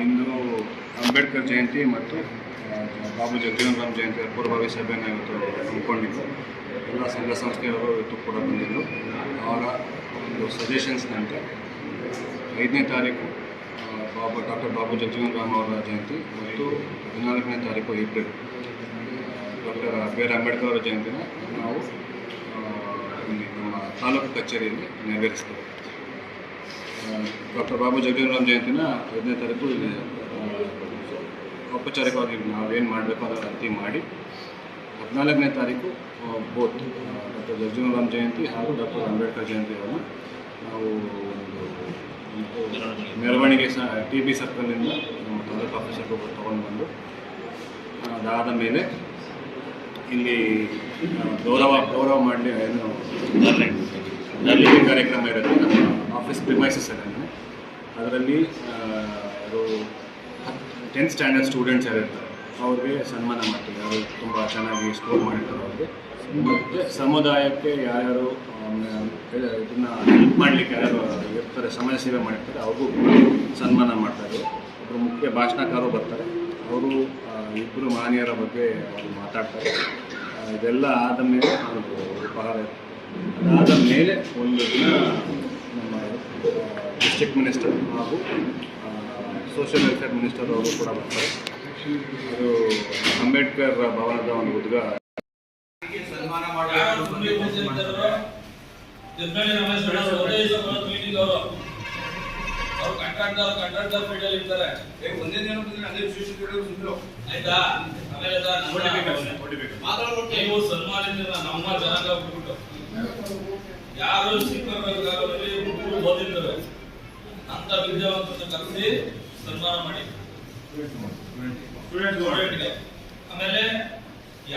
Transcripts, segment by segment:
ಇಂದು ಅಂಬೇಡ್ಕರ್ ಜಯಂತಿ ಮತ್ತು ಬಾಬು ಜಗಜೀವನ್ ರಾಮ್ ಜಯಂತಿಯ ಪೂರ್ವಭಾವಿ ಸಭೆಯನ್ನು ಇವತ್ತು ಹಮ್ಮಿಕೊಂಡಿದ್ದು ಎಲ್ಲ ಸಂಘ ಸಂಸ್ಥೆಯವರು ಇವತ್ತು ಕೂಡ ಬಂದಿದ್ದು ಅವರ ಒಂದು ಸಜೆಷನ್ಸ್ನಂತೆ 5ನೇ ತಾರೀಕು ಡಾಕ್ಟರ್ ಬಾಬು ಜಗಜೀವನ್ ರಾಮ್ ಅವರ ಜಯಂತಿ ಮತ್ತು 14ನೇ ತಾರೀಕು ಏಪ್ರಿಲ್ ಡಾಕ್ಟರ್ ಬಿ.ಆರ್. ಅಂಬೇಡ್ಕರ್ ಅವರ ಜಯಂತಿನ ನಾವು ನಮ್ಮ ತಾಲೂಕು ಕಚೇರಿಯಲ್ಲಿ ನೆರವೇರಿಸ್ತೇವೆ. ಡಾಕ್ಟರ್ ಬಾಬು ಜಗಜೀವನ್ ರಾಮ್ ಜಯಂತಿನ 5ನೇ ತಾರೀಕು ಇಲ್ಲಿ ಔಪಚಾರಿಕವಾಗಿ ನಾವೇನು ಮಾಡಬೇಕು ಅದರ ಅರ್ತಿ ಮಾಡಿ 14ನೇ ತಾರೀಕು ಬೋತ್ ಡಾಕ್ಟರ್ ಜಗಜೀವನ್ ರಾಮ್ ಜಯಂತಿ ಹಾಗೂ ಡಾಕ್ಟರ್ ಅಂಬೇಡ್ಕರ್ ಜಯಂತಿಯನ್ನು ನಾವು ಮೆರವಣಿಗೆ ಟಿ ಬಿ ಸರ್ಕಲ್ನಿಂದ ನಮ್ಮ ತಾಲೂಕು ಆಫೀಸರ್ಗೂ ತೊಗೊಂಡು ಬಂದು ಅದಾದ ಮೇಲೆ ಇಲ್ಲಿ ಗೌರವ ಮಾಡಲಿ ಏನು ಕಾರ್ಯಕ್ರಮ ಇರುತ್ತೆ ನಮ್ಮ ಆಫೀಸ್ ಪ್ರಿಮೈಸಸ್ಸಲ್ಲಿ. ಅದರಲ್ಲಿ 10th ಸ್ಟ್ಯಾಂಡರ್ಡ್ ಸ್ಟೂಡೆಂಟ್ಸ್ ಯಾರಿರ್ತಾರೆ ಅವ್ರಿಗೆ ಸನ್ಮಾನ ಮಾಡ್ತೀವಿ, ಅವರು ತುಂಬ ಚೆನ್ನಾಗಿ ಸ್ಕೋರ್ ಮಾಡಿರ್ತಾರೆ ಅವ್ರಿಗೆ. ಮತ್ತು ಸಮುದಾಯಕ್ಕೆ ಯಾರ್ಯಾರು ಇದನ್ನು ಹೆಲ್ಪ್ ಮಾಡಲಿಕ್ಕೆ ಯಾರ್ಯಾರು ಇರ್ತಾರೆ, ಸಮಾಜ ಸೇವೆ ಮಾಡಿರ್ತಾರೆ ಅವ್ರಿಗೂ ಸನ್ಮಾನ ಮಾಡ್ತಾರೆ. ಒಬ್ಬರು ಮುಖ್ಯ ಭಾಷಣಕಾರರು ಬರ್ತಾರೆ, ಅವರು ಇಬ್ಬರು ಮಹನೀಯರ ಬಗ್ಗೆ ಅವರು ಮಾತಾಡ್ತಾರೆ. ಇದೆಲ್ಲ ಆದ ಮೇಲೆ ಒಂದು ಉಪಹಾರ ಅದಾದ ಮೇಲೆ ಒಂದು ದಿನ ನಮ್ಮ ಡಿಸ್ಟ್ರಿಕ್ಟ್ ಮಿನಿಸ್ಟರ್ ಹಾಗೂ ಸೋಷಿಯಲ್ ವೆಲ್ಫೇರ್ ಮಿನಿಸ್ಟರ್ ಅವರು ಕೂಡ ಬರ್ತಾರೆ. ಅದು ಅಂಬೇಡ್ಕರ್ ಭವನದ ಒಂದು ಉದ್ಘಾಟನೆ ಸನ್ಮಾನ ಕಾಂಟ್ರಾಕ್ಟರ್ ಫೀಲ್ಡ್ ಇರ್ತಾರೆ. ಒಂದೇ ದಿನ ಅದೇ ಆಯ್ತಾ. ಆಮೇಲೆ ನೀವು ಸನ್ಮಾನಿತ ನಮ್ಮ ಜನಾಂಗ ಬಿಟ್ಬಿಟ್ಟು ಯಾರು ಶಿಕ್ಷಕರಲ್ಲಿ ಓದಿರ್ತಾರೆ ಅಂತ ವಿದ್ಯಾವಂತರನ್ನು ಕರೆಸಿ ಸನ್ಮಾನ ಮಾಡಿ. ಸ್ಟೂಡೆಂಟ್ಗೆ ಆಮೇಲೆ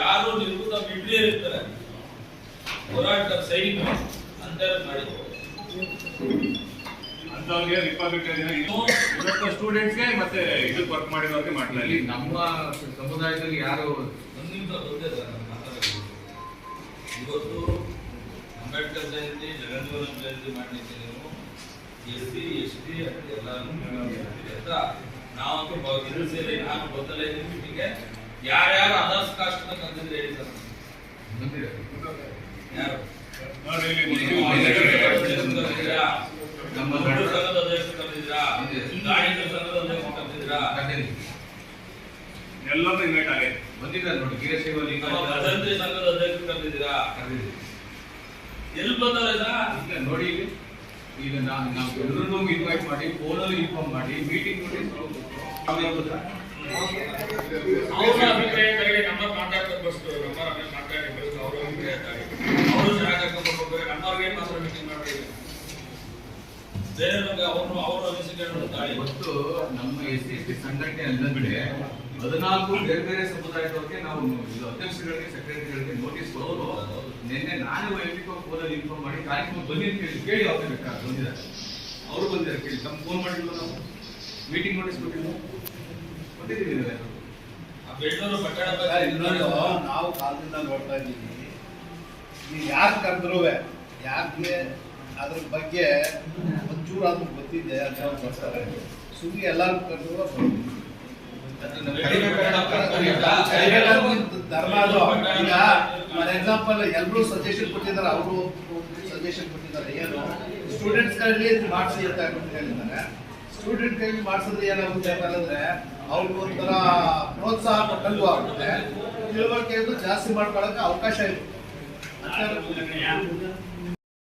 ಯಾರು ನಿವೃತ್ತ ಮಿಲಿಟರಿ ಇರ್ತಾರೆ, ಹೋರಾಟ ಸೈನಿಕ ಅಂತ ಮಾಡಿ ಅಂತವ್ರಿಗೆ ರಿಪಬ್ಲಿಕ್ ಇವತ್ತು ಸ್ಟೂಡೆಂಟ್ಸ್ಗೆ ಮತ್ತೆ ಇದಕ್ಕೆ ವರ್ಕ್ ಮಾಡಿದವ್ರಿಗೆ ಮಾಡ್ತಾರೆ. ನಮ್ಮ ಸಮುದಾಯದಲ್ಲಿ ಯಾರು ಇವತ್ತು ಅಂಬೇಡ್ಕರ್ ಜಯಂತಿ ಜಗಜೀವನ್ ಜಯಂತಿ ಮಾಡಲಿಕ್ಕೆ ನೀವು SC ST ಎಲ್ಲ ನಾವಂತೂ ಸೇರಿ ನಾನು ಗೊತ್ತಲೇ ಮೀಟಿಂಗ್ಗೆ ಯಾರ್ಯಾರು ಅದರ್ಸ್ ಕಾಸ್ಟ್ ಕರೆದಿದ್ರೆ ಹೇಳಿ ಸರ್. ಯಾರು ನಮ್ಮ ಸಂಘದ ಅಧ್ಯಕ್ಷರು ಕರೆದಿದ್ದೀರಾ, ಗಾಡಿ ಸಂಘದ ಅಧ್ಯಕ್ಷರು ಕರೆದಿದ್ದೀರಾ, ಎಲ್ಲರೂ ಇನ್ವೈಟ್ ಆಗಿದೆ ಬಂದಿದ್ದಾರೆ ನೋಡಿ. ವೀರಶೈವ ಭದ್ರಂತ್ರಿ ಸಂಘದ ಅಧ್ಯಕ್ಷರು ಕರೆದಿದ್ದೀರಾ, ಎಲ್ಲಿ ಬಂದವ್ರೆ ಸರ್ ನೋಡಿ. ಈಗ ನಾವು ಎಲ್ಲರನ್ನೂ ಇನ್ವೈಟ್ ಮಾಡಿ ಫೋನಲ್ಲಿ ಇನ್ಫಾರ್ಮ್ ಮಾಡಿ ಮೀಟಿಂಗ್ ನೋಡಿ ಅವರ ಅಭಿಪ್ರಾಯ ತಗೊಳ್ಳಿ. ನಮ್ಮ ಕಾಂಟ್ಯಾಕ್ಟ್ ಬಸ್ತು ನಮ್ಮ ಕಾಂಟ್ಯಾಕ್ಟ್ ಬಸ್ ಅವರ ಅಭಿಪ್ರಾಯ ತಗೊಳ್ಳಿ. ಅವರು ಚೆನ್ನಾಗಿ ಕರ್ಕೊಂಡು ಹೋಗ್ತಾರೆ. ನಮ್ಮವ್ರಿಗೆ ಮಾತ್ರ ಮೀಟಿಂಗ್ ಮಾಡಿ ಬೇರೆ ಅವರು ಅನಿಸಿಕೆಗಳನ್ನು ತಾಳಿ. ಮತ್ತು ನಮ್ಮ SC ಸಂಘಟನೆ ಅಲ್ಲದೆ 14 ಬೇರೆ ಬೇರೆ ಸಮುದಾಯದವರಿಗೆ ನಾವು ಅಧ್ಯಕ್ಷಗಳಿಗೆ ಸೆಕ್ರೆಟರಿಗಳಿಗೆ ನೋಟಿಸ್ ಕೊಡೋದು. ನಿನ್ನೆ ನಾನು ವೈಯಕ್ತಿಕವಾಗಿ ಫೋನಲ್ಲಿ ಇನ್ಫಾರ್ಮ್ ಮಾಡಿ ಕಾರ್ಯಕ್ರಮ ಬನ್ನಿ ಅಂತ ಕೇಳಿ ಅವ್ರು ಬೇಕಾದ್ರೆ ಬಂದಿದ್ದಾರೆ, ಅವರು ಬಂದಿದ್ದಾರೆ. ಕೇಳಿ ನಮ್ಮ ಫೋನ್ ಮಾಡಿಲ್ಲ, ನಾವು ಮೀಟಿಂಗ್ ನೋಟಿಸ್ ಕೊಟ್ಟಿಲ್ಲ, ಕೊಟ್ಟಿದ್ದೀವಿ. ಬೆಳ್ಳೂರು ಪಟ್ಟಣ ನಾವು ಕಾಲದಿಂದ ನೋಡ್ತಾ ಇದ್ದೀವಿ. ನೀವು ಯಾರು ಕರೆದ್ರು ಯಾಕೆ ಅದ್ರ ಬಗ್ಗೆ ಒಂಚೂರು ಆದ್ರೂ ಗೊತ್ತಿದೆ ಅಂತ ಬರ್ತಾರೆ. ಸುಮ್ಮನೆ ಎಲ್ಲರೂ ಕರೆದ್ರು ಧರ್ಮ ಅದು. ಈಗ ಫಾರ್ ಎಕ್ಸಾಂಪಲ್ ಎಲ್ಲರೂ ಸಜೆಷನ್ ಕೊಟ್ಟಿದ್ದಾರೆ, ಅವರು ಸಜೆಷನ್ ಕೊಟ್ಟಿದ್ದಾರೆ. ಏನು ಸ್ಟೂಡೆಂಟ್ಸ್ ಕೈಲಿ ಮಾಡಿಸಿ ಅಂತ ಹೇಳಿದ್ದಾರೆ. ಸ್ಟೂಡೆಂಟ್ ಕೈಲಿ ಮಾಡಿಸಿದ್ರೆ ಏನಾಗುತ್ತೆ ಅಂತಂದ್ರೆ ಅವ್ರಿಗೆ ಒಂಥರ ಪ್ರೋತ್ಸಾಹ ಕೊಟ್ಟಂಗೂ ಆಗುತ್ತೆ, ತಿಳುವಳಿಕೆಯನ್ನು ಜಾಸ್ತಿ ಮಾಡ್ಕೊಳ್ಳೋಕೆ ಅವಕಾಶ ಇದೆ.